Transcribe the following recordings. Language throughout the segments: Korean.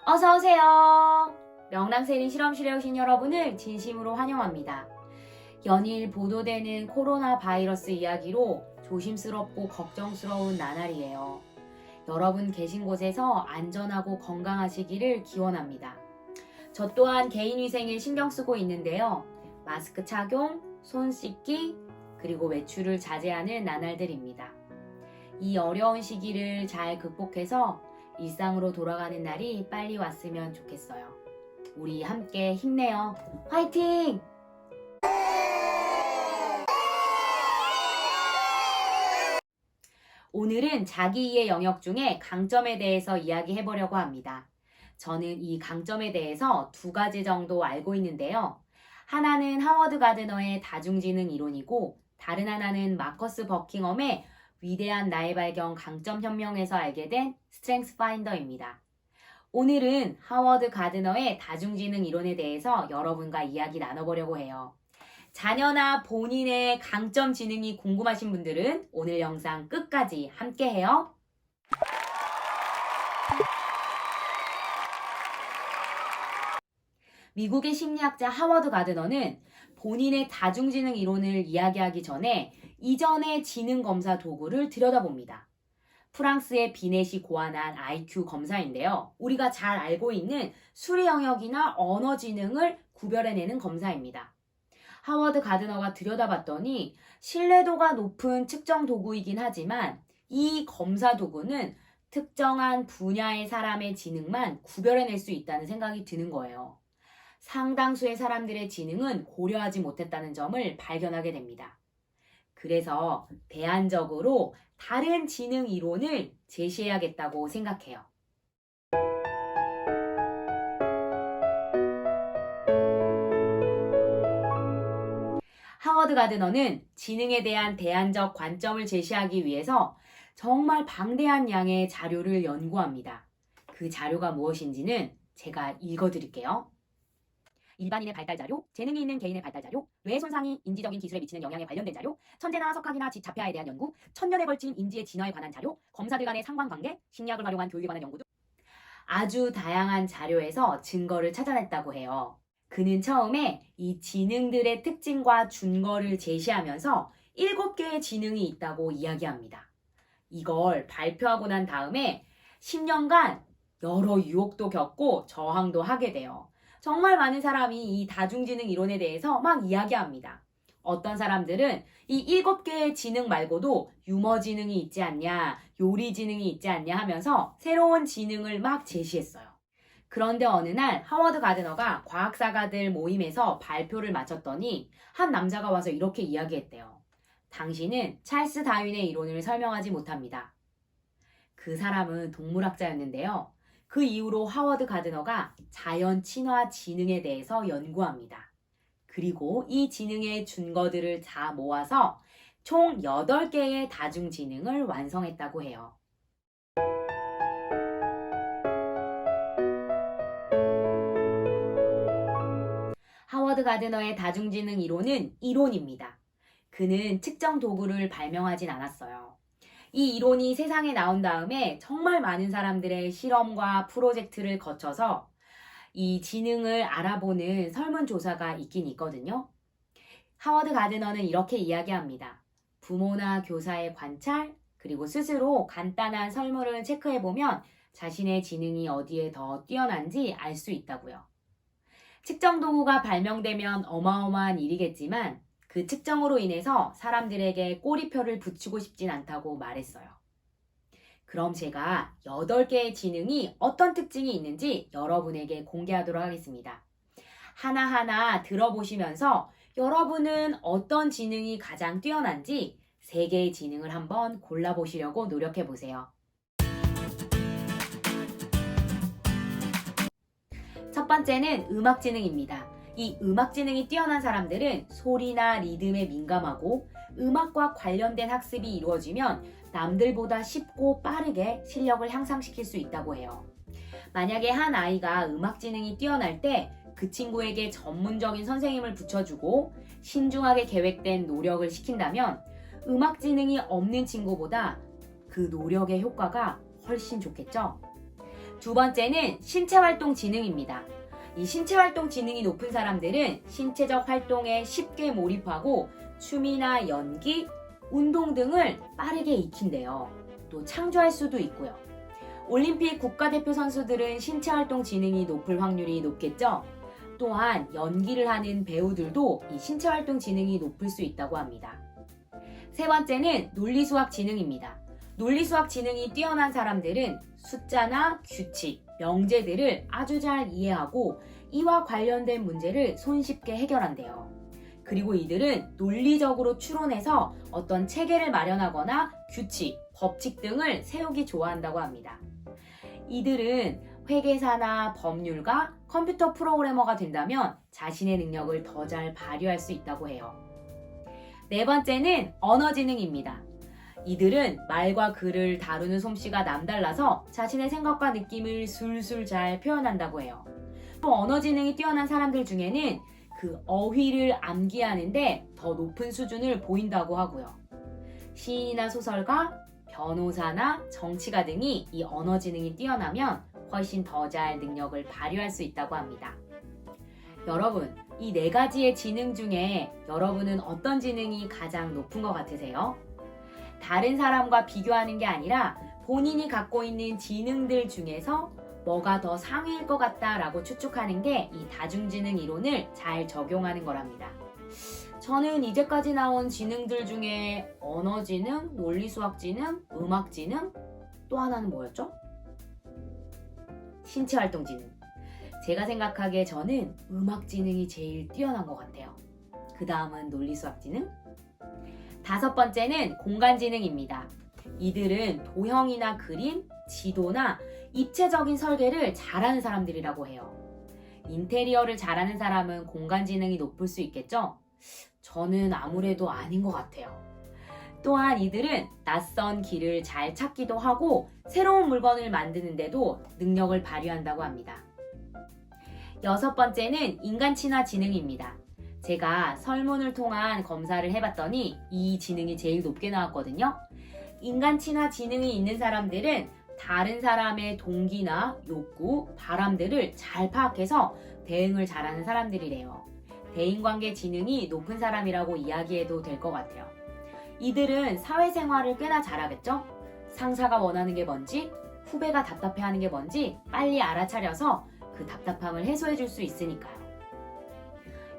어서오세요. 명랑세린 실험실에 오신 여러분을 진심으로 환영합니다. 연일 보도되는 코로나 바이러스 이야기로 조심스럽고 걱정스러운 나날이에요. 여러분 계신 곳에서 안전하고 건강하시기를 기원합니다. 저 또한 개인위생에 신경 쓰고 있는데요. 마스크 착용, 손 씻기, 그리고 외출을 자제하는 나날들입니다. 이 어려운 시기를 잘 극복해서 일상으로 돌아가는 날이 빨리 왔으면 좋겠어요. 우리 함께 힘내요. 화이팅! 오늘은 자기 이해 영역 중에 강점에 대해서 이야기해보려고 합니다. 저는 이 강점에 대해서 두 가지 정도 알고 있는데요. 하나는 하워드 가드너의 다중지능 이론이고, 다른 하나는 마커스 버킹엄의 위대한 나의 발견 강점 현명에서 알게 된 스트렝스 파인더입니다. 오늘은 하워드 가드너의 다중지능 이론에 대해서 여러분과 이야기 나눠보려고 해요. 자녀나 본인의 강점 지능이 궁금하신 분들은 오늘 영상 끝까지 함께해요. 미국의 심리학자 하워드 가드너는 본인의 다중지능 이론을 이야기하기 전에 이전의 지능 검사 도구를 들여다봅니다. 프랑스의 비넷이 고안한 IQ 검사인데요. 우리가 잘 알고 있는 수리 영역이나 언어 지능을 구별해내는 검사입니다. 하워드 가드너가 들여다봤더니 신뢰도가 높은 측정 도구이긴 하지만 이 검사 도구는 특정한 분야의 사람의 지능만 구별해낼 수 있다는 생각이 드는 거예요. 상당수의 사람들의 지능은 고려하지 못했다는 점을 발견하게 됩니다. 그래서 대안적으로 다른 지능 이론을 제시해야겠다고 생각해요. 하워드 가드너는 지능에 대한 대안적 관점을 제시하기 위해서 정말 방대한 양의 자료를 연구합니다. 그 자료가 무엇인지는 제가 읽어드릴게요. 일반인의 발달 자료, 재능이 있는 개인의 발달 자료, 뇌 손상이 인지적인 기술에 미치는 영향에 관련된 자료, 천재나 석학이나 자폐아에 대한 연구, 천년에 걸친 인지의 진화에 관한 자료, 검사들 간의 상관관계, 심리학을 활용한 교육에 관한 연구 등 아주 다양한 자료에서 증거를 찾아냈다고 해요. 그는 처음에 이 지능들의 특징과 준거를 제시하면서 7개의 지능이 있다고 이야기합니다. 이걸 발표하고 난 다음에 10년간 여러 유혹도 겪고 저항도 하게 돼요. 정말 많은 사람이 이 다중지능 이론에 대해서 막 이야기합니다. 어떤 사람들은 이 7개의 지능 말고도 유머 지능이 있지 않냐, 요리 지능이 있지 않냐 하면서 새로운 지능을 막 제시했어요. 그런데 어느 날 하워드 가드너가 과학사가들 모임에서 발표를 마쳤더니 한 남자가 와서 이렇게 이야기했대요. 당신은 찰스 다윈의 이론을 설명하지 못합니다. 그 사람은 동물학자였는데요. 그 이후로 하워드 가드너가 자연 친화 지능에 대해서 연구합니다. 그리고 이 지능의 준거들을 다 모아서 총 8개의 다중지능을 완성했다고 해요. 하워드 가드너의 다중지능 이론은 이론입니다. 그는 특정 도구를 발명하진 않았어요. 이 이론이 세상에 나온 다음에 정말 많은 사람들의 실험과 프로젝트를 거쳐서 이 지능을 알아보는 설문조사가 있긴 있거든요. 하워드 가드너는 이렇게 이야기합니다. 부모나 교사의 관찰, 그리고 스스로 간단한 설문을 체크해보면 자신의 지능이 어디에 더 뛰어난지 알 수 있다고요. 측정 도구가 발명되면 어마어마한 일이겠지만 그 측정으로 인해서 사람들에게 꼬리표를 붙이고 싶진 않다고 말했어요. 그럼 제가 8개의 지능이 어떤 특징이 있는지 여러분에게 공개하도록 하겠습니다. 하나하나 들어보시면서 여러분은 어떤 지능이 가장 뛰어난지 3개의 지능을 한번 골라보시려고 노력해보세요. 첫 번째는 음악 지능입니다. 이 음악 지능이 뛰어난 사람들은 소리나 리듬에 민감하고 음악과 관련된 학습이 이루어지면 남들보다 쉽고 빠르게 실력을 향상시킬 수 있다고 해요. 만약에 한 아이가 음악 지능이 뛰어날 때 그 친구에게 전문적인 선생님을 붙여주고 신중하게 계획된 노력을 시킨다면 음악 지능이 없는 친구보다 그 노력의 효과가 훨씬 좋겠죠? 두 번째는 신체활동 지능입니다. 이 신체활동 지능이 높은 사람들은 신체적 활동에 쉽게 몰입하고 춤이나 연기, 운동 등을 빠르게 익힌대요. 또 창조할 수도 있고요. 올림픽 국가대표 선수들은 신체활동 지능이 높을 확률이 높겠죠? 또한 연기를 하는 배우들도 이 신체활동 지능이 높을 수 있다고 합니다. 세 번째는 논리수학 지능입니다. 논리수학 지능이 뛰어난 사람들은 숫자나 규칙, 명제들을 아주 잘 이해하고 이와 관련된 문제를 손쉽게 해결한대요. 그리고 이들은 논리적으로 추론해서 어떤 체계를 마련하거나 규칙, 법칙 등을 세우기 좋아한다고 합니다. 이들은 회계사나 법률가, 컴퓨터 프로그래머가 된다면 자신의 능력을 더 잘 발휘할 수 있다고 해요. 네 번째는 언어지능입니다. 이들은 말과 글을 다루는 솜씨가 남달라서 자신의 생각과 느낌을 술술 잘 표현한다고 해요. 또 언어지능이 뛰어난 사람들 중에는 그 어휘를 암기하는데 더 높은 수준을 보인다고 하고요. 시인이나 소설가, 변호사나 정치가 등이 이 언어지능이 뛰어나면 훨씬 더 잘 능력을 발휘할 수 있다고 합니다. 여러분, 이 네 가지의 지능 중에 여러분은 어떤 지능이 가장 높은 것 같으세요? 다른 사람과 비교하는 게 아니라 본인이 갖고 있는 지능들 중에서 뭐가 더 상위일 것 같다라고 추측하는 게 이 다중지능 이론을 잘 적용하는 거랍니다. 저는 이제까지 나온 지능들 중에 언어지능, 논리수학지능, 음악지능, 또 하나는 뭐였죠? 신체활동지능. 제가 생각하기에 저는 음악지능이 제일 뛰어난 것 같아요. 그 다음은 논리수학지능. 다섯 번째는 공간지능입니다. 이들은 도형이나 그림, 지도나 입체적인 설계를 잘하는 사람들이라고 해요. 인테리어를 잘하는 사람은 공간지능이 높을 수 있겠죠? 저는 아무래도 아닌 것 같아요. 또한 이들은 낯선 길을 잘 찾기도 하고 새로운 물건을 만드는데도 능력을 발휘한다고 합니다. 여섯 번째는 인간친화 지능입니다. 제가 설문을 통한 검사를 해봤더니 이 지능이 제일 높게 나왔거든요. 인간친화 지능이 있는 사람들은 다른 사람의 동기나 욕구, 바람들을 잘 파악해서 대응을 잘하는 사람들이래요. 대인관계 지능이 높은 사람이라고 이야기해도 될 것 같아요. 이들은 사회생활을 꽤나 잘하겠죠? 상사가 원하는 게 뭔지, 후배가 답답해하는 게 뭔지 빨리 알아차려서 그 답답함을 해소해 줄 수 있으니까요.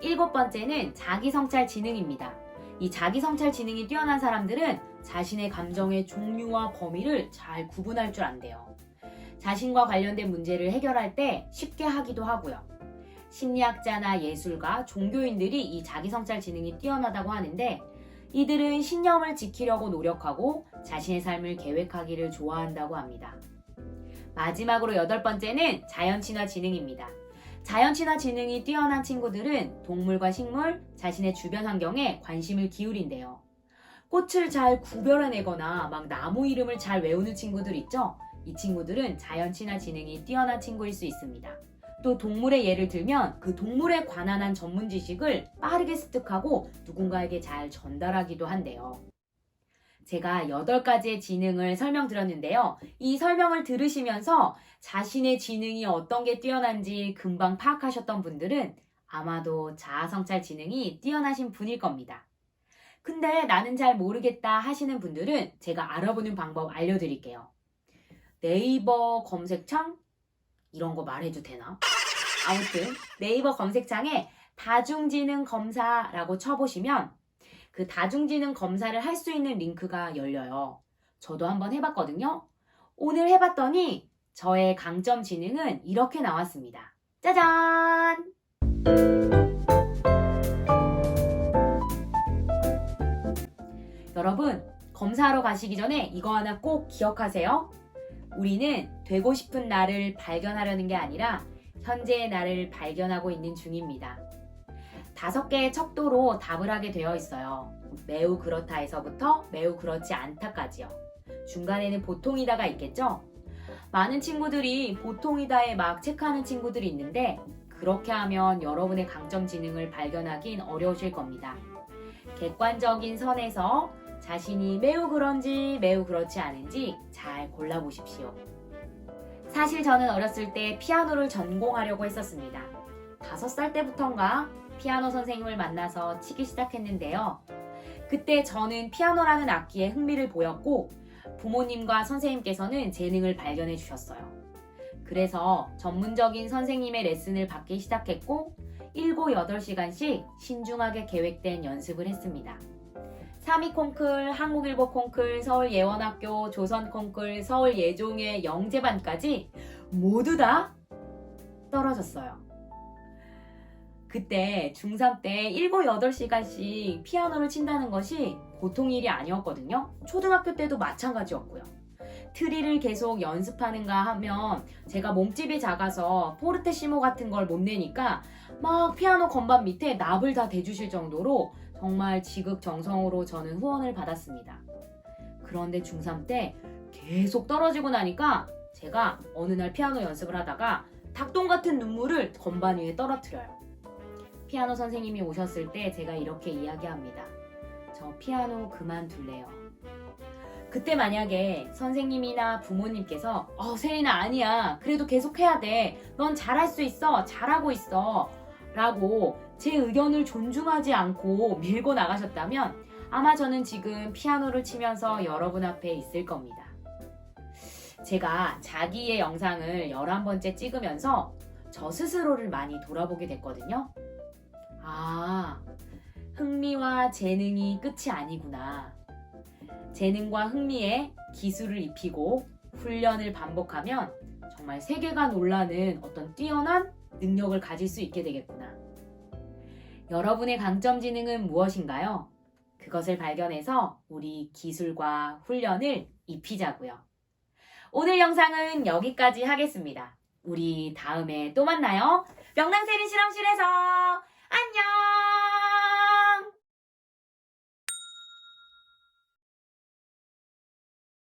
일곱 번째는 자기성찰 지능입니다. 이 자기성찰 지능이 뛰어난 사람들은 자신의 감정의 종류와 범위를 잘 구분할 줄 안대요. 자신과 관련된 문제를 해결할 때 쉽게 하기도 하고요. 심리학자나 예술가, 종교인들이 이 자기성찰 지능이 뛰어나다고 하는데 이들은 신념을 지키려고 노력하고 자신의 삶을 계획하기를 좋아한다고 합니다. 마지막으로 여덟 번째는 자연친화 지능입니다. 자연친화 지능이 뛰어난 친구들은 동물과 식물, 자신의 주변 환경에 관심을 기울인대요. 꽃을 잘 구별해내거나 막 나무 이름을 잘 외우는 친구들 있죠? 이 친구들은 자연친화 지능이 뛰어난 친구일 수 있습니다. 또 동물의 예를 들면 그 동물에 관한 한 전문 지식을 빠르게 습득하고 누군가에게 잘 전달하기도 한대요. 제가 8가지의 지능을 설명드렸는데요. 이 설명을 들으시면서 자신의 지능이 어떤 게 뛰어난지 금방 파악하셨던 분들은 아마도 자아성찰 지능이 뛰어나신 분일 겁니다. 근데 나는 잘 모르겠다 하시는 분들은 제가 알아보는 방법 알려드릴게요. 네이버 검색창? 이런 거 말해도 되나? 아무튼 네이버 검색창에 다중지능 검사라고 쳐보시면 그 다중지능 검사를 할 수 있는 링크가 열려요. 저도 한번 해봤거든요. 오늘 해봤더니 저의 강점 지능은 이렇게 나왔습니다. 짜잔! 여러분, 검사하러 가시기 전에 이거 하나 꼭 기억하세요. 우리는 되고 싶은 나를 발견하려는 게 아니라 현재의 나를 발견하고 있는 중입니다. 5개의 척도로 답을 하게 되어 있어요. 매우 그렇다에서부터 매우 그렇지 않다까지요. 중간에는 보통이다가 있겠죠? 많은 친구들이 보통이다에 막 체크하는 친구들이 있는데 그렇게 하면 여러분의 강점 지능을 발견하긴 어려우실 겁니다. 객관적인 선에서 자신이 매우 그런지 매우 그렇지 않은지 잘 골라보십시오. 사실 저는 어렸을 때 피아노를 전공하려고 했었습니다. 5살 때부터인가 피아노 선생님을 만나서 치기 시작했는데요. 그때 저는 피아노라는 악기에 흥미를 보였고 부모님과 선생님께서는 재능을 발견해 주셨어요. 그래서 전문적인 선생님의 레슨을 받기 시작했고 7, 8시간씩 신중하게 계획된 연습을 했습니다. 3위 콩쿨, 한국일보 콩쿨, 서울예원학교, 조선콩쿨, 서울예종의 영재반까지 모두 다 떨어졌어요. 그때 중3 때 7, 8시간씩 피아노를 친다는 것이 보통 일이 아니었거든요. 초등학교 때도 마찬가지였고요. 트리를 계속 연습하는가 하면 제가 몸집이 작아서 포르테시모 같은 걸 못 내니까 막 피아노 건반 밑에 납을 다 대주실 정도로 정말 지극정성으로 저는 후원을 받았습니다. 그런데 중3 때 계속 떨어지고 나니까 제가 어느 날 피아노 연습을 하다가 닭똥 같은 눈물을 건반 위에 떨어뜨려요. 피아노 선생님이 오셨을 때 제가 이렇게 이야기합니다. 저 피아노 그만둘래요. 그때 만약에 선생님이나 부모님께서 세린아 아니야. 그래도 계속 해야 돼. 넌 잘할 수 있어. 잘하고 있어. 라고 제 의견을 존중하지 않고 밀고 나가셨다면 아마 저는 지금 피아노를 치면서 여러분 앞에 있을 겁니다. 제가 자기의 영상을 11번째 찍으면서 저 스스로를 많이 돌아보게 됐거든요. 흥미와 재능이 끝이 아니구나. 재능과 흥미에 기술을 입히고 훈련을 반복하면 정말 세계가 놀라는 어떤 뛰어난 능력을 가질 수 있게 되겠구나. 여러분의 강점 지능은 무엇인가요? 그것을 발견해서 우리 기술과 훈련을 입히자고요. 오늘 영상은 여기까지 하겠습니다. 우리 다음에 또 만나요. 명랑세린 실험실에서 안녕!